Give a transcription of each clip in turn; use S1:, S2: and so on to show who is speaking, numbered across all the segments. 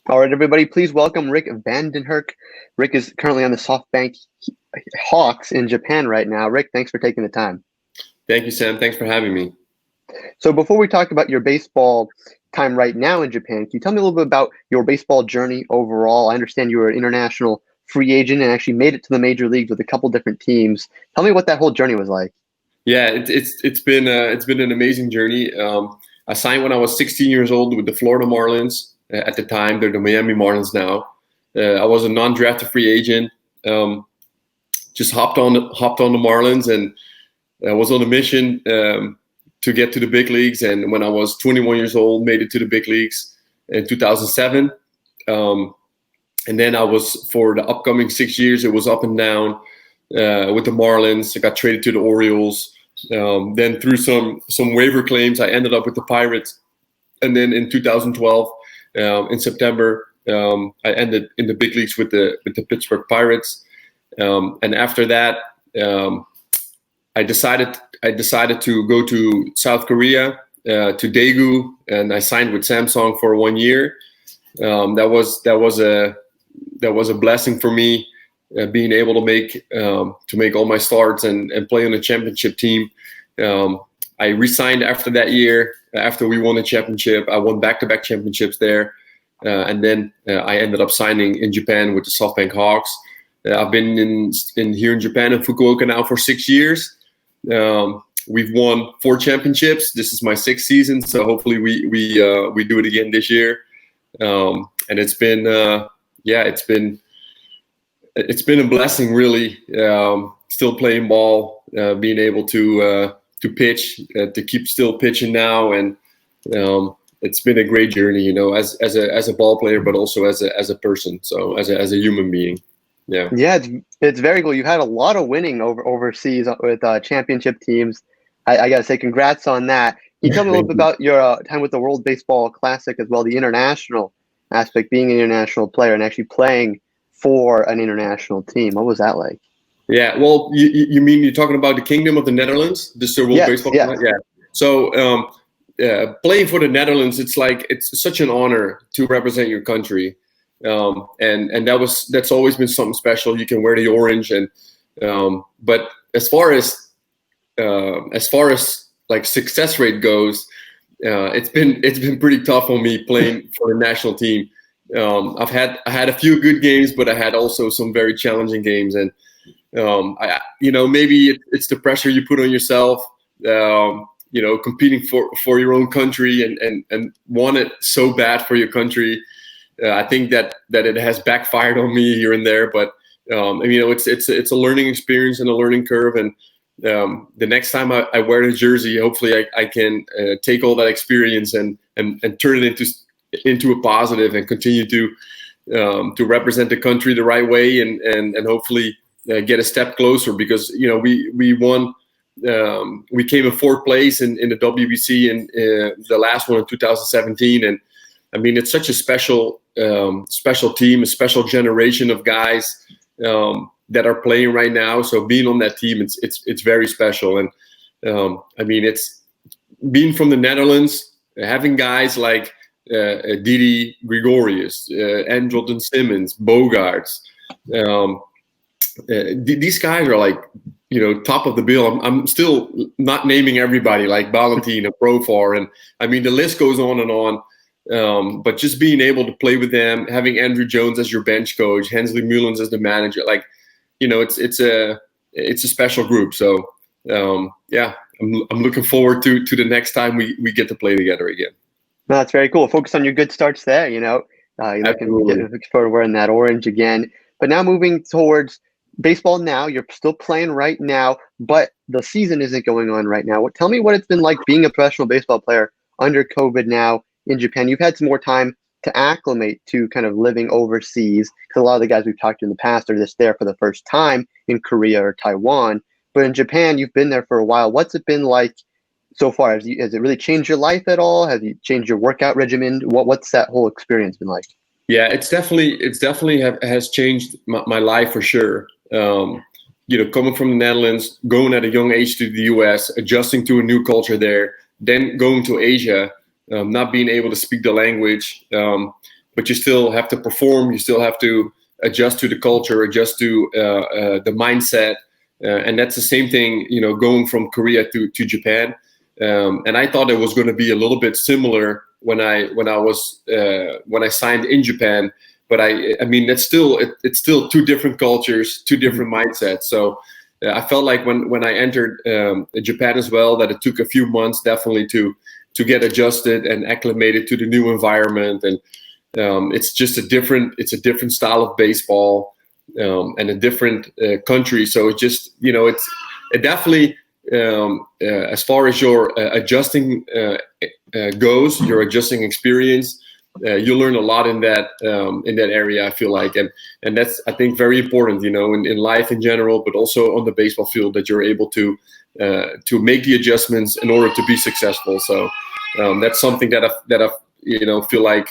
S1: All right, everybody, please welcome Rick Hurk. Rick is currently on the Softbank Hawks in Japan right now. Rick, thanks for taking the time.
S2: Thank you, Sam. Thanks for having me.
S1: So before we talk about your baseball time right now in Japan, can you tell me a little bit about your baseball journey overall? I understand you were an international free agent and actually made it to the major leagues with a couple different teams. Tell me what that whole journey was like.
S2: Yeah, it's been an amazing journey. I signed when I was 16 years old with the Florida Marlins. At the time, they're the Miami Marlins now. I was a non-drafted free agent. Just hopped on the Marlins and was on a mission to get to the big leagues. And when I was 21 years old, made it to the big leagues in 2007. And then I was, for the upcoming 6 years, it was up and down with the Marlins. I got traded to the Orioles. Then through some waiver claims, I ended up with the Pirates. And then in 2012, in September, I ended in the big leagues with the Pittsburgh Pirates. And after that, I decided to go to South Korea, to Daegu, and I signed with Samsung for 1 year. That was a blessing for me, being able to make all my starts and play on a championship team. I resigned after that year. After we won a championship, I won back-to-back championships there, and then I ended up signing in Japan with the Softbank Hawks. I've been in here in Japan in Fukuoka now for 6 years. We've won 4 championships. This is my 6th season, so hopefully we do it again this year. And it's been it's been a blessing, really. Still playing ball, being able to pitch, to keep still pitching now, and it's been a great journey, as a ball player, but also as a person, so as a human being.
S1: Yeah, it's very cool. You've had a lot of winning overseas with championship teams. I gotta say, congrats on that. Can you tell me a little bit about your time with the World Baseball Classic as well, the international aspect, being an international player and actually playing for an international team? What was that like?
S2: Yeah, well, you mean you're talking about the Kingdom of the Netherlands, the World Baseball Classic? Yeah. So playing for the Netherlands, it's such an honor to represent your country. And that's always been something special. You can wear the orange, and but as far as like success rate goes, it's been pretty tough on me playing for the national team. I had a few good games, but I had also some very challenging games, and maybe it's the pressure you put on yourself. Competing for your own country and want it so bad for your country. I think that it has backfired on me here and there, but it's a learning experience and a learning curve. And the next time I wear the jersey, hopefully I can take all that experience and turn it into a positive and continue to represent the country the right way and hopefully get a step closer, because we won. We came in 4th place in the WBC and the last one in 2017, and I mean, it's such a special team, a special generation of guys that are playing right now. So being on that team, it's very special. And it's being from the Netherlands, having guys like Didi Gregorius, Andrelton Simmons, Bogarts. These guys are like, top of the bill. I'm still not naming everybody, like Valentin, Profar, and I mean the list goes on and on. But just being able to play with them, having Andrew Jones as your bench coach, Hensley Mullins as the manager, it's a special group. So I'm looking forward to the next time we get to play together again.
S1: No, that's very cool. Focus on your good starts there. You're looking forward to wearing that orange again. But now moving towards baseball now, you're still playing right now, but the season isn't going on right now. Tell me what it's been like being a professional baseball player under COVID now in Japan. You've had some more time to acclimate to kind of living overseas, because a lot of the guys we've talked to in the past are just there for the first time in Korea or Taiwan. But in Japan, you've been there for a while. What's it been like so far? Has it really changed your life at all? Have you changed your workout regimen? What's that whole experience been like?
S2: Yeah, it's definitely has changed my life for sure. Coming from the Netherlands, going at a young age to the US, adjusting to a new culture there, then going to Asia, not being able to speak the language, but you still have to perform. You still have to adjust to the culture, adjust to the mindset, and that's the same thing, going from Korea to Japan. And I thought it was going to be a little bit similar when I signed in Japan, but I mean it's still two different cultures, two different mindsets. So I felt like when I entered Japan as well, that it took a few months definitely to get adjusted and acclimated to the new environment. And it's just a different style of baseball, and a different country. So it just, it definitely, as far as your adjusting goes, your adjusting experience, you learn a lot in that area, I feel like, and that's, I think, very important, in life in general, but also on the baseball field, that you're able to make the adjustments in order to be successful. So that's something that I feel like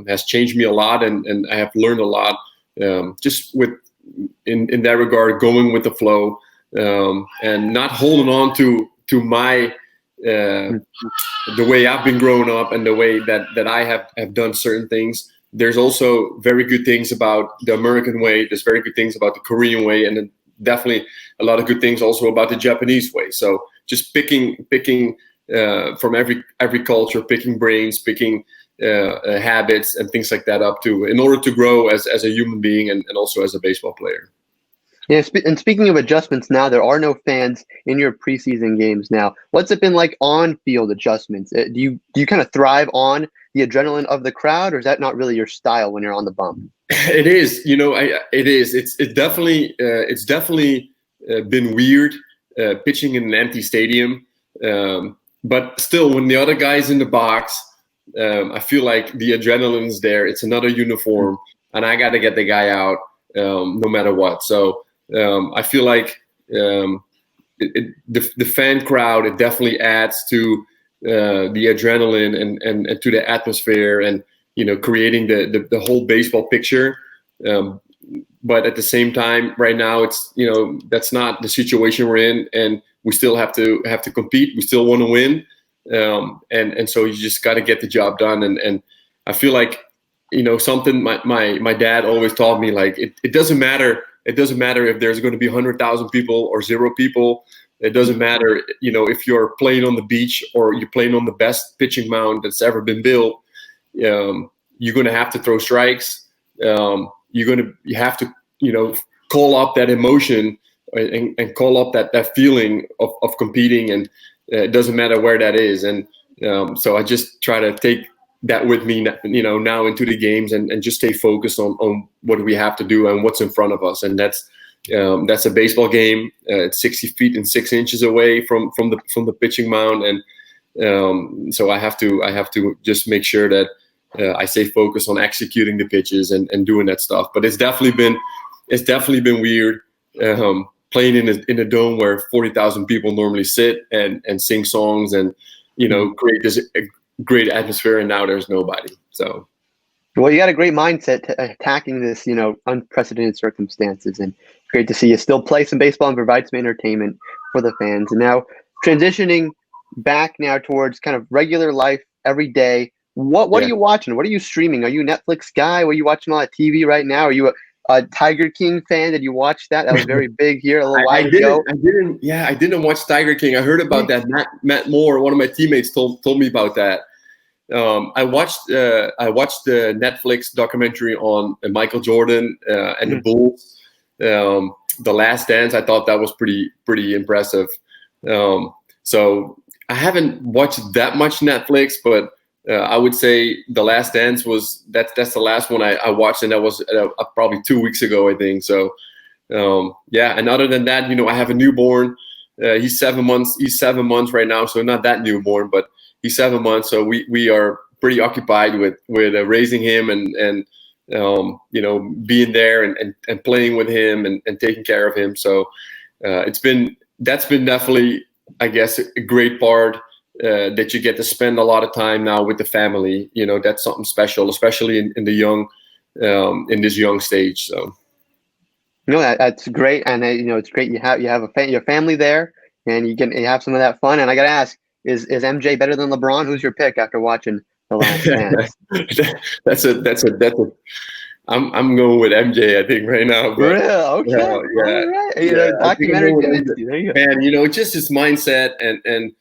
S2: has changed me a lot, and I have learned a lot, just in that regard, going with the flow, and not holding on to my the way I've been growing up and the way that I have done certain things. There's also very good things about the American way. There's very good things about the Korean way, and then definitely a lot of good things also about the Japanese way. So just picking from every culture, picking brains, picking habits and things like that up in order to grow as a human being, and also as a baseball player.
S1: Yeah, and speaking of adjustments, now there are no fans in your preseason games now. What's it been like on-field adjustments? Do you kind of thrive on the adrenaline of the crowd, or is that not really your style when you're on the bump?
S2: It is, it is. It's definitely been weird pitching in an empty stadium, but still, when the other guy's in the box, I feel like the adrenaline's there. It's another uniform, and I got to get the guy out no matter what. So I feel like the fan crowd, it definitely adds to the adrenaline and to the atmosphere, and creating the whole baseball picture. But at the same time, right now, it's that's not the situation we're in, and we still have to compete. We still want to win, and so you just got to get the job done. And I feel like something my dad always taught me, like it doesn't matter. It doesn't matter if there's going to be 100,000 people or 0 people. It doesn't matter, if you're playing on the beach or you're playing on the best pitching mound that's ever been built. You're going to have to throw strikes. You have to, call up that emotion and call up that feeling of competing, and it doesn't matter where that is. And so I just try to take that with me, now into the games, and just stay focused on what we have to do and what's in front of us. And that's a baseball game. It's 60 feet and 6 inches away from the pitching mound, and so I have to just make sure that I stay focused on executing the pitches and doing that stuff. But it's definitely been weird playing in a dome where 40,000 people normally sit and sing songs and create this great atmosphere, and now there's nobody. So,
S1: well, you got a great mindset to attacking this, unprecedented circumstances, and great to see you still play some baseball and provide some entertainment for the fans. And now transitioning back now towards kind of regular life every day. What are you watching? What are you streaming? Are you a Netflix guy? Are you watching a lot of TV right now? Are you a Tiger King fan? Did you watch that? That was very big here a little while ago.
S2: I didn't watch Tiger King. I heard about that. Matt Moore, one of my teammates, told me about that. I watched the Netflix documentary on Michael Jordan and the Bulls, The Last Dance. I thought that was pretty impressive. So I haven't watched that much Netflix, but I would say The Last Dance that's the last one I watched, and that was probably 2 weeks ago, I think. So and other than that, I have a newborn. He's 7 months. He's 7 months right now, so not that newborn, but he's 7 months. So we are pretty occupied with raising him and being there and playing with him and taking care of him. So that's been definitely, I guess, a great part. That you get to spend a lot of time now with the family. That's something special, especially in the young, in this young stage. So,
S1: that's great, and it's great you have your family there, and you have some of that fun. And I got to ask, is MJ better than LeBron? Who's your pick after watching The Last Dance.
S2: that's a. I'm going with MJ, I think, right now. But
S1: Real? Okay.
S2: yeah,
S1: All right.
S2: yeah, I think I'm
S1: Documentary
S2: going with
S1: convinced
S2: MJ.
S1: you. There you go.
S2: Man, just his mindset and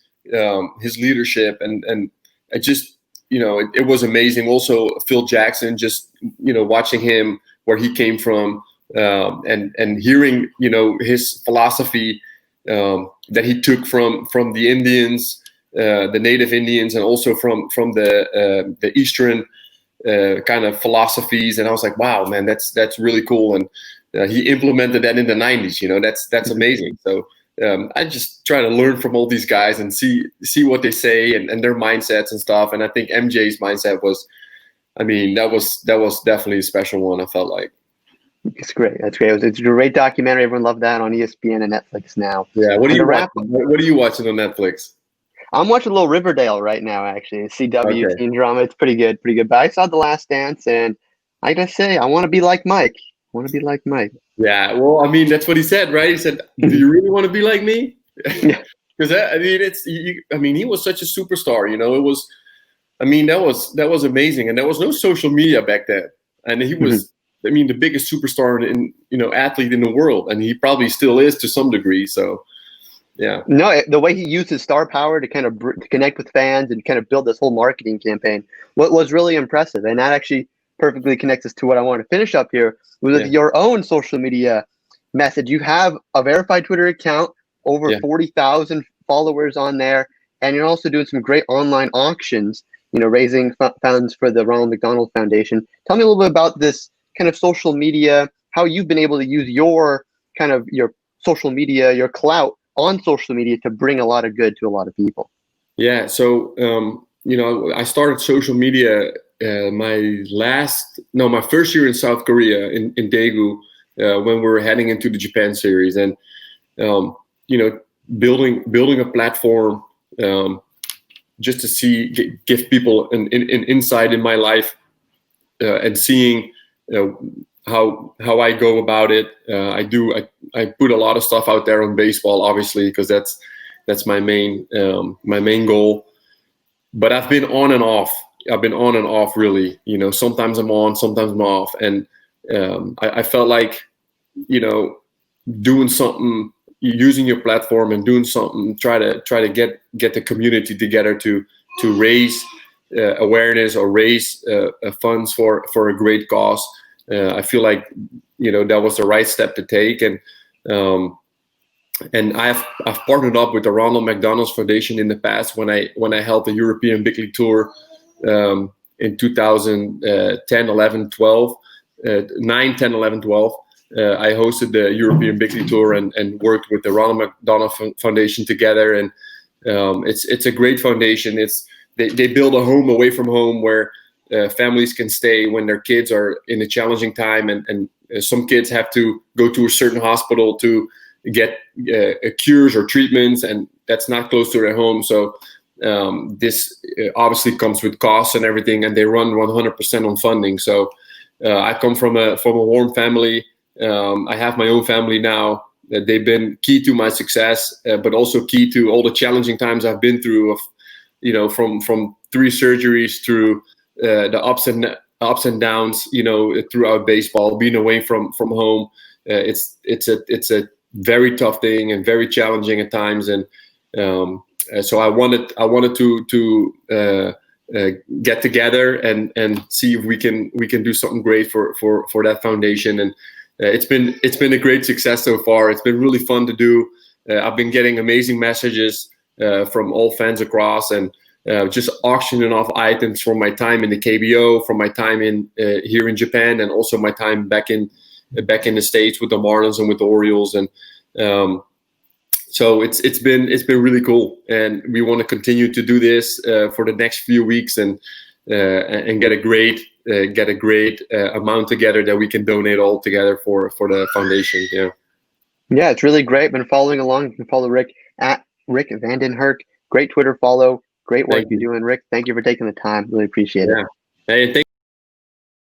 S2: his leadership and I just it was amazing. Also, Phil Jackson, just watching him where he came from, and hearing his philosophy that he took from the Indians, the native Indians, and also from the Eastern kind of philosophies. And I was like, wow, man, that's really cool. And he implemented that in the 90s. That's amazing. So I just try to learn from all these guys and see what they say and their mindsets and stuff. And I think MJ's mindset was, that was definitely a special one. I felt like.
S1: It's great. That's great. It's a great documentary. Everyone loved that on ESPN and Netflix now.
S2: Yeah. What are
S1: And
S2: you
S1: to wrap,
S2: watching? What are you watching on Netflix?
S1: I'm watching a little Riverdale right now, actually. CW
S2: Okay.
S1: teen drama. It's pretty good, pretty good. But I saw The Last Dance, and I gotta say, I want to be like Mike. I want to be like Mike.
S2: Yeah. Well, that's what he said, right? He said, "Do you really want to be like me?"
S1: Yeah.
S2: Because he was such a superstar. It was. That was amazing, and there was no social media back then, and he was. The biggest superstar athlete in the world, and he probably still is to some degree. So, yeah.
S1: No, the way he used his star power to kind of to connect with fans and kind of build this whole marketing campaign, what was really impressive, and that actually perfectly connects us to what I want to finish up here with your own social media message. You have a verified Twitter account, over 40,000 followers on there, and you're also doing some great online auctions. Raising funds for the Ronald McDonald Foundation. Tell me a little bit about this kind of social media, how you've been able to use your social media, your clout on social media to bring a lot of good to a lot of people.
S2: Yeah. So, I started social media my first year in South Korea in Daegu, when we were heading into the Japan series, and building a platform just to give people an insight in my life, and seeing how I go about it. I put a lot of stuff out there on baseball, obviously, because that's my main goal. But I've been on and off. Really. Sometimes I'm on, sometimes I'm off, and I felt like doing something, using your platform and doing something, try to get the community together to raise awareness or raise funds for a great cause. I feel like that was the right step to take, and I've partnered up with the Ronald McDonald Foundation in the past when I held the European Big League Tour in 2010, 11, 12, 9, 10, 11, 12. I hosted the European Big League Tour and worked with the Ronald McDonald Foundation together, and it's a great foundation. They build a home away from home where families can stay when their kids are in a challenging time, and some kids have to go to a certain hospital to get cures or treatments, and that's not close to their home. So this obviously comes with costs and everything, and they run 100% on funding. So I come from a warm family. I have my own family now. They've been key to my success, but also key to all the challenging times I've been through. From 3 surgeries through the ups and downs. Throughout baseball, being away from home, it's a very tough thing and very challenging at times. And so I wanted to get together and see if we can do something great for that foundation. And it's been a great success so far. It's been really fun to do. I've been getting amazing messages from all fans across, and just auctioning off items from my time in the KBO, from my time in here in Japan, and also my time back in the States with the Marlins and with the Orioles. And so it's been really cool, and we want to continue to do this for the next few weeks, and get a great amount together that we can donate all together for the foundation.
S1: Yeah, it's really great. Been following along. You can follow Rick at Rick Vanden Hurk. Great Twitter follow. Great work you're doing, Rick. Thank you for taking the time. Really appreciate it.
S2: Hey, thank